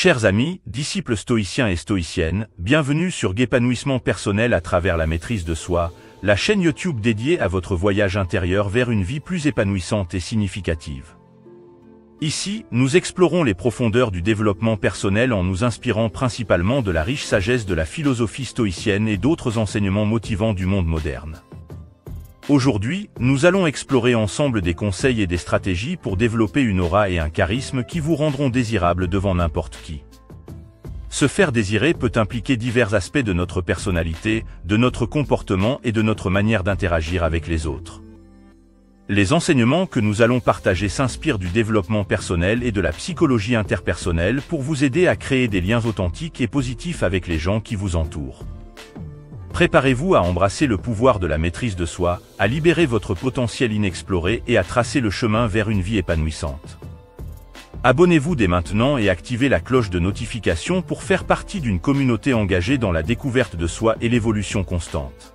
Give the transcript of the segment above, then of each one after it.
Chers amis, disciples stoïciens et stoïciennes, bienvenue sur Épanouissement personnel à travers la maîtrise de soi, la chaîne YouTube dédiée à votre voyage intérieur vers une vie plus épanouissante et significative. Ici, nous explorons les profondeurs du développement personnel en nous inspirant principalement de la riche sagesse de la philosophie stoïcienne et d'autres enseignements motivants du monde moderne. Aujourd'hui, nous allons explorer ensemble des conseils et des stratégies pour développer une aura et un charisme qui vous rendront désirable devant n'importe qui. Se faire désirer peut impliquer divers aspects de notre personnalité, de notre comportement et de notre manière d'interagir avec les autres. Les enseignements que nous allons partager s'inspirent du développement personnel et de la psychologie interpersonnelle pour vous aider à créer des liens authentiques et positifs avec les gens qui vous entourent. Préparez-vous à embrasser le pouvoir de la maîtrise de soi, à libérer votre potentiel inexploré et à tracer le chemin vers une vie épanouissante. Abonnez-vous dès maintenant et activez la cloche de notification pour faire partie d'une communauté engagée dans la découverte de soi et l'évolution constante.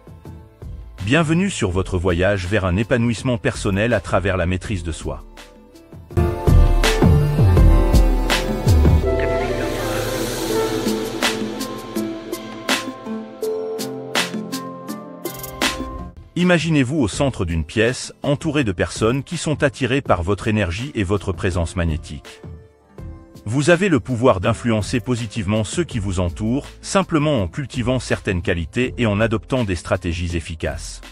Bienvenue sur votre voyage vers un épanouissement personnel à travers la maîtrise de soi. Imaginez-vous au centre d'une pièce, entouré de personnes qui sont attirées par votre énergie et votre présence magnétique. Vous avez le pouvoir d'influencer positivement ceux qui vous entourent, simplement en cultivant certaines qualités et en adoptant des stratégies efficaces.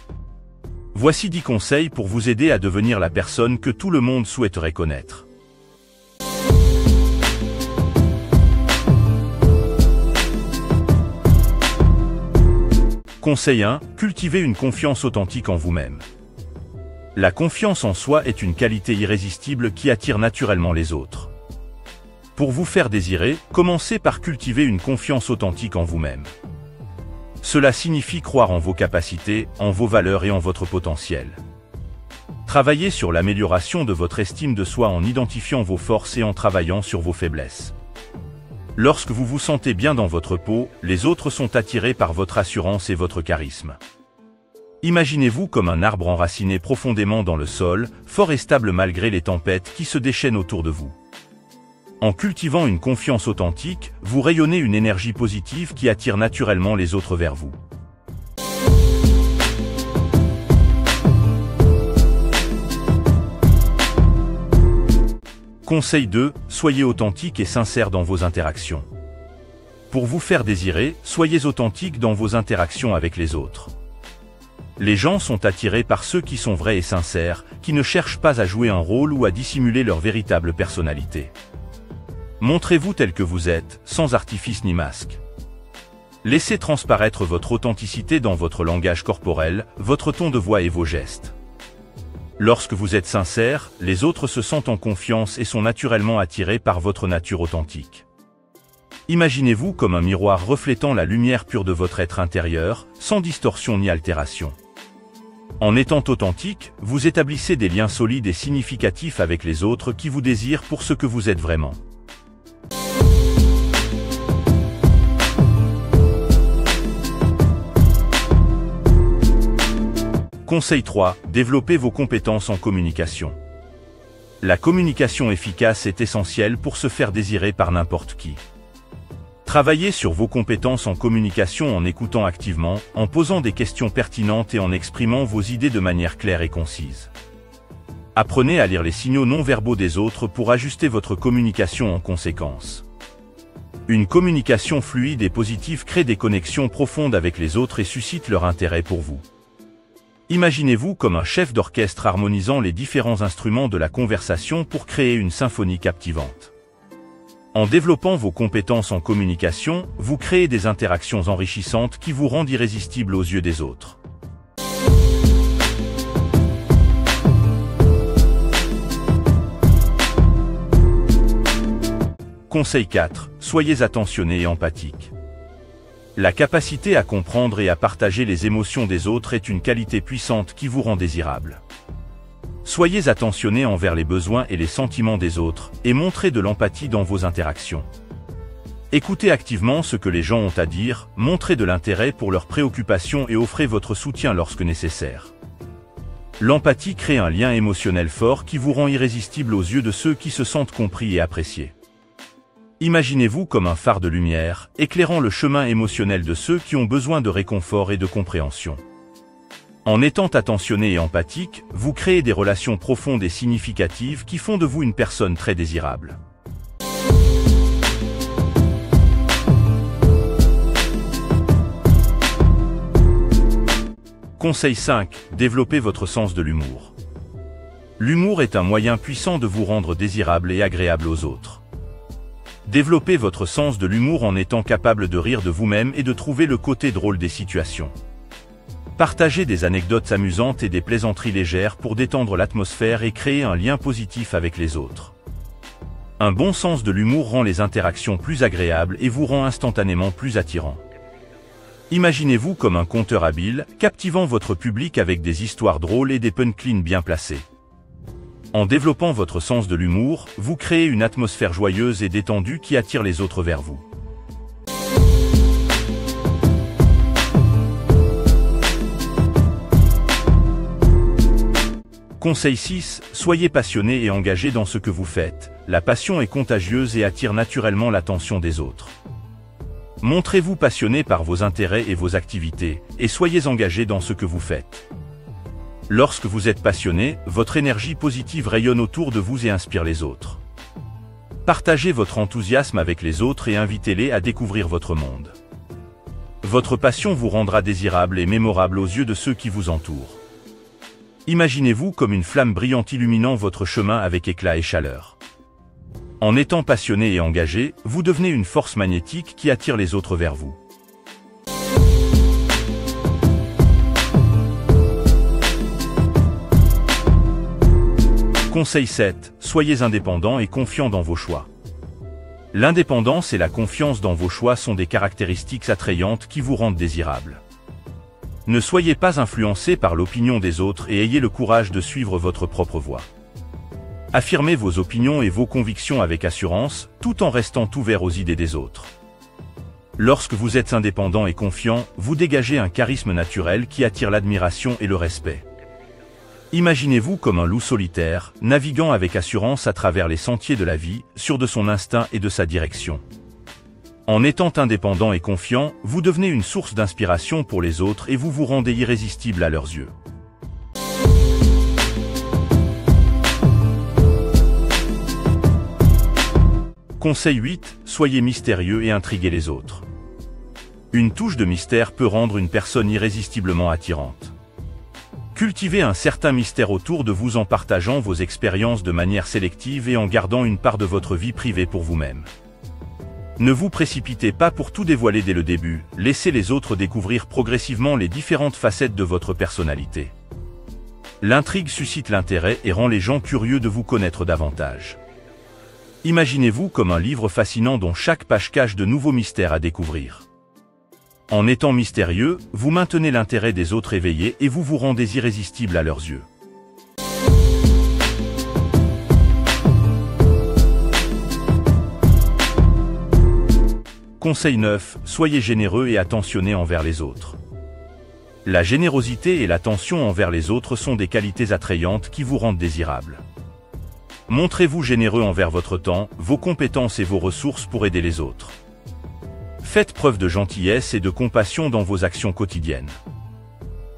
Voici 10 conseils pour vous aider à devenir la personne que tout le monde souhaiterait connaître. Conseil 1. Cultivez une confiance authentique en vous-même. La confiance en soi est une qualité irrésistible qui attire naturellement les autres. Pour vous faire désirer, commencez par cultiver une confiance authentique en vous-même. Cela signifie croire en vos capacités, en vos valeurs et en votre potentiel. Travaillez sur l'amélioration de votre estime de soi en identifiant vos forces et en travaillant sur vos faiblesses. Lorsque vous vous sentez bien dans votre peau, les autres sont attirés par votre assurance et votre charisme. Imaginez-vous comme un arbre enraciné profondément dans le sol, fort et stable malgré les tempêtes qui se déchaînent autour de vous. En cultivant une confiance authentique, vous rayonnez une énergie positive qui attire naturellement les autres vers vous. Conseil 2. Soyez authentique et sincère dans vos interactions. Pour vous faire désirer, soyez authentique dans vos interactions avec les autres. Les gens sont attirés par ceux qui sont vrais et sincères, qui ne cherchent pas à jouer un rôle ou à dissimuler leur véritable personnalité. Montrez-vous tel que vous êtes, sans artifice ni masque. Laissez transparaître votre authenticité dans votre langage corporel, votre ton de voix et vos gestes. Lorsque vous êtes sincère, les autres se sentent en confiance et sont naturellement attirés par votre nature authentique. Imaginez-vous comme un miroir reflétant la lumière pure de votre être intérieur, sans distorsion ni altération. En étant authentique, vous établissez des liens solides et significatifs avec les autres qui vous désirent pour ce que vous êtes vraiment. Conseil 3. Développez vos compétences en communication. La communication efficace est essentielle pour se faire désirer par n'importe qui. Travaillez sur vos compétences en communication en écoutant activement, en posant des questions pertinentes et en exprimant vos idées de manière claire et concise. Apprenez à lire les signaux non-verbaux des autres pour ajuster votre communication en conséquence. Une communication fluide et positive crée des connexions profondes avec les autres et suscite leur intérêt pour vous. Imaginez-vous comme un chef d'orchestre harmonisant les différents instruments de la conversation pour créer une symphonie captivante. En développant vos compétences en communication, vous créez des interactions enrichissantes qui vous rendent irrésistibles aux yeux des autres. Conseil 4. Soyez attentionné et empathique. La capacité à comprendre et à partager les émotions des autres est une qualité puissante qui vous rend désirable. Soyez attentionné envers les besoins et les sentiments des autres, et montrez de l'empathie dans vos interactions. Écoutez activement ce que les gens ont à dire, montrez de l'intérêt pour leurs préoccupations et offrez votre soutien lorsque nécessaire. L'empathie crée un lien émotionnel fort qui vous rend irrésistible aux yeux de ceux qui se sentent compris et appréciés. Imaginez-vous comme un phare de lumière, éclairant le chemin émotionnel de ceux qui ont besoin de réconfort et de compréhension. En étant attentionné et empathique, vous créez des relations profondes et significatives qui font de vous une personne très désirable. Conseil 5. Développez votre sens de l'humour. L'humour est un moyen puissant de vous rendre désirable et agréable aux autres. Développez votre sens de l'humour en étant capable de rire de vous-même et de trouver le côté drôle des situations. Partagez des anecdotes amusantes et des plaisanteries légères pour détendre l'atmosphère et créer un lien positif avec les autres. Un bon sens de l'humour rend les interactions plus agréables et vous rend instantanément plus attirant. Imaginez-vous comme un conteur habile, captivant votre public avec des histoires drôles et des punchlines bien placées. En développant votre sens de l'humour, vous créez une atmosphère joyeuse et détendue qui attire les autres vers vous. Conseil 6. Soyez passionné et engagé dans ce que vous faites. La passion est contagieuse et attire naturellement l'attention des autres. Montrez-vous passionné par vos intérêts et vos activités, et soyez engagé dans ce que vous faites. Lorsque vous êtes passionné, votre énergie positive rayonne autour de vous et inspire les autres. Partagez votre enthousiasme avec les autres et invitez-les à découvrir votre monde. Votre passion vous rendra désirable et mémorable aux yeux de ceux qui vous entourent. Imaginez-vous comme une flamme brillante illuminant votre chemin avec éclat et chaleur. En étant passionné et engagé, vous devenez une force magnétique qui attire les autres vers vous. Conseil 7. Soyez indépendant et confiant dans vos choix. L'indépendance et la confiance dans vos choix sont des caractéristiques attrayantes qui vous rendent désirable. Ne soyez pas influencé par l'opinion des autres et ayez le courage de suivre votre propre voie. Affirmez vos opinions et vos convictions avec assurance, tout en restant ouvert aux idées des autres. Lorsque vous êtes indépendant et confiant, vous dégagez un charisme naturel qui attire l'admiration et le respect. Imaginez-vous comme un loup solitaire, naviguant avec assurance à travers les sentiers de la vie, sûr de son instinct et de sa direction. En étant indépendant et confiant, vous devenez une source d'inspiration pour les autres et vous vous rendez irrésistible à leurs yeux. Conseil 8. Soyez mystérieux et intriguez les autres. Une touche de mystère peut rendre une personne irrésistiblement attirante. Cultivez un certain mystère autour de vous en partageant vos expériences de manière sélective et en gardant une part de votre vie privée pour vous-même. Ne vous précipitez pas pour tout dévoiler dès le début, laissez les autres découvrir progressivement les différentes facettes de votre personnalité. L'intrigue suscite l'intérêt et rend les gens curieux de vous connaître davantage. Imaginez-vous comme un livre fascinant dont chaque page cache de nouveaux mystères à découvrir. En étant mystérieux, vous maintenez l'intérêt des autres éveillé et vous vous rendez irrésistible à leurs yeux. Conseil 9. Soyez généreux et attentionné envers les autres. La générosité et l'attention envers les autres sont des qualités attrayantes qui vous rendent désirable. Montrez-vous généreux envers votre temps, vos compétences et vos ressources pour aider les autres. Faites preuve de gentillesse et de compassion dans vos actions quotidiennes.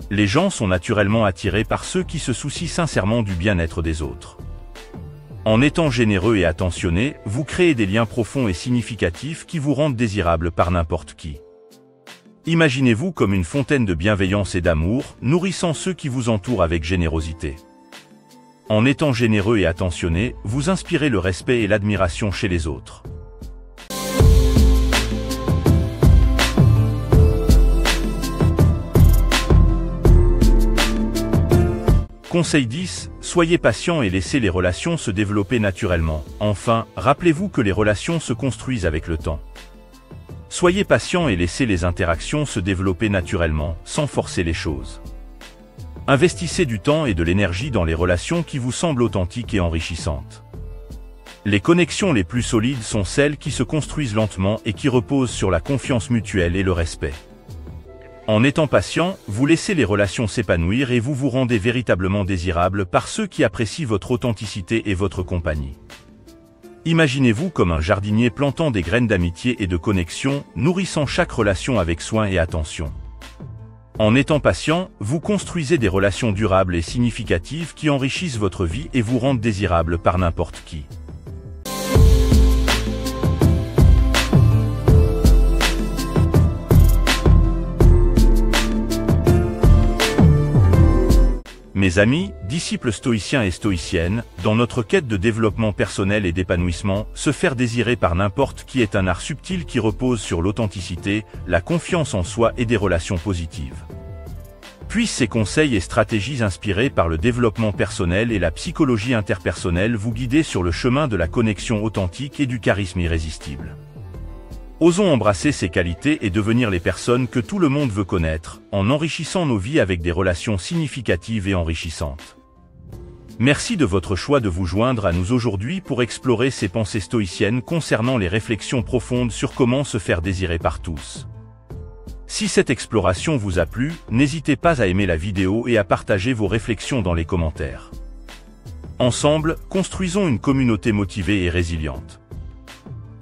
Les gens sont naturellement attirés par ceux qui se soucient sincèrement du bien-être des autres. En étant généreux et attentionné, vous créez des liens profonds et significatifs qui vous rendent désirable par n'importe qui. Imaginez-vous comme une fontaine de bienveillance et d'amour, nourrissant ceux qui vous entourent avec générosité. En étant généreux et attentionné, vous inspirez le respect et l'admiration chez les autres. Conseil 10. Soyez patient et laissez les relations se développer naturellement. Enfin, rappelez-vous que les relations se construisent avec le temps. Soyez patient et laissez les interactions se développer naturellement, sans forcer les choses. Investissez du temps et de l'énergie dans les relations qui vous semblent authentiques et enrichissantes. Les connexions les plus solides sont celles qui se construisent lentement et qui reposent sur la confiance mutuelle et le respect. En étant patient, vous laissez les relations s'épanouir et vous vous rendez véritablement désirable par ceux qui apprécient votre authenticité et votre compagnie. Imaginez-vous comme un jardinier plantant des graines d'amitié et de connexion, nourrissant chaque relation avec soin et attention. En étant patient, vous construisez des relations durables et significatives qui enrichissent votre vie et vous rendent désirable par n'importe qui. Mes amis, disciples stoïciens et stoïciennes, dans notre quête de développement personnel et d'épanouissement, se faire désirer par n'importe qui est un art subtil qui repose sur l'authenticité, la confiance en soi et des relations positives. Puissent ces conseils et stratégies inspirés par le développement personnel et la psychologie interpersonnelle vous guider sur le chemin de la connexion authentique et du charisme irrésistible. Osons embrasser ces qualités et devenir les personnes que tout le monde veut connaître, en enrichissant nos vies avec des relations significatives et enrichissantes. Merci de votre choix de vous joindre à nous aujourd'hui pour explorer ces pensées stoïciennes concernant les réflexions profondes sur comment se faire désirer par tous. Si cette exploration vous a plu, n'hésitez pas à aimer la vidéo et à partager vos réflexions dans les commentaires. Ensemble, construisons une communauté motivée et résiliente.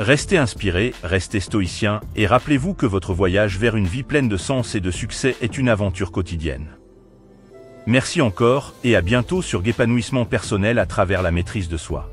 Restez inspirés, restez stoïciens, et rappelez-vous que votre voyage vers une vie pleine de sens et de succès est une aventure quotidienne. Merci encore, et à bientôt sur Épanouissement personnel à travers la maîtrise de soi.